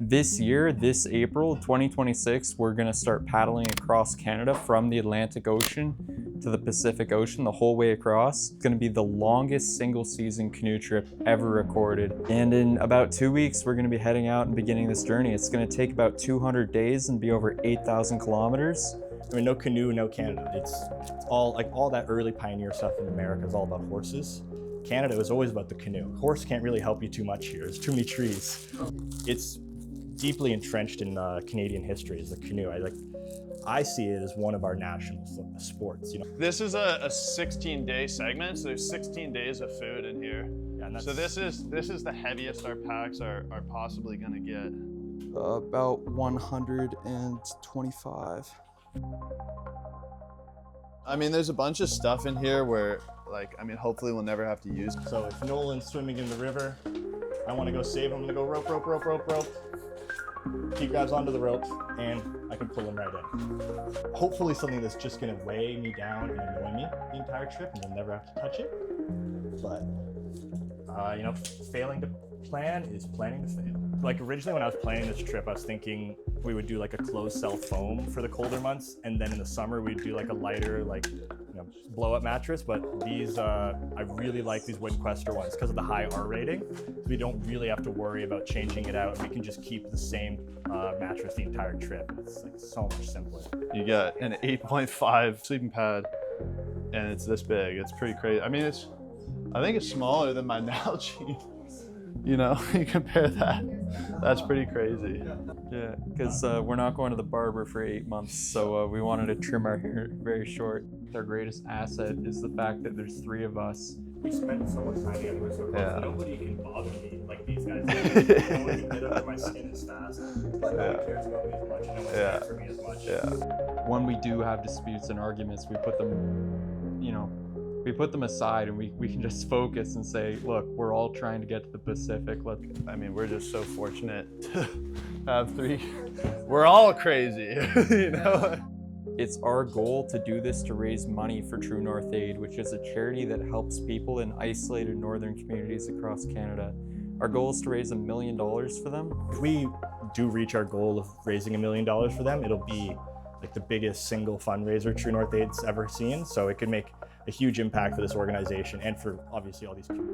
This year, this April 2026, we're going to start paddling across Canada from the Atlantic Ocean to the Pacific Ocean, the whole way across. It's going to be the longest single season canoe trip ever recorded. And in about 2 weeks, we're going to be heading out and beginning this journey. It's going to take about 200 days and be over 8,000 kilometers. I mean, no canoe, no Canada. It's all like all that early pioneer stuff in America is all about horses. Canada was always about the canoe. Horse can't really help you too much here. There's too many trees. It's deeply entrenched in Canadian history is the canoe. I see it as one of our national sports. You know, this is a 16-day segment, so there's 16 days of food in here. Yeah, and so this is the heaviest our packs are possibly going to get. About 125. I mean, there's a bunch of stuff in here where, hopefully we'll never have to use. So if Nolan's swimming in the river, I want to go save him. I'm gonna go rope, rope, rope, rope, rope. He grabs onto the rope, and I can pull him right in. Hopefully something that's just gonna weigh me down and annoy me the entire trip, and we'll never have to touch it. But failing to plan is planning to fail. Like originally when I was planning this trip, I was thinking we would do like a closed cell foam for the colder months, and then in the summer we'd do like a lighter, blow up mattress. But these, I really like these WindQuester ones because of the high R rating. So we don't really have to worry about changing it out, and we can just keep the same mattress the entire trip. It's like so much simpler. You got an 8.5 sleeping pad, and it's this big. It's pretty crazy. I mean, I think it's smaller than my Nalgene. You know, you compare that. That's pretty crazy. Yeah, because we're not going to the barber for 8 months, so we wanted to trim our hair very short. Our greatest asset is the fact that there's 3 of us. We spend so much time together, we're so close. Yeah. Nobody can bother me like these guys. No one can get under my skin as fast. No one cares about me as much. No one cares for me as much. Yeah. When we do have disputes and arguments, we put them, aside, and we can just focus and say, look, we're all trying to get to the Pacific. We're just so fortunate to have 3. We're all crazy, you know? It's our goal to do this to raise money for True North Aid, which is a charity that helps people in isolated northern communities across Canada. Our goal is to raise $1 million for them. If we do reach our goal of raising $1 million for them, it'll be like the biggest single fundraiser True North Aid's ever seen. So it could make a huge impact for this organization and for obviously all these people.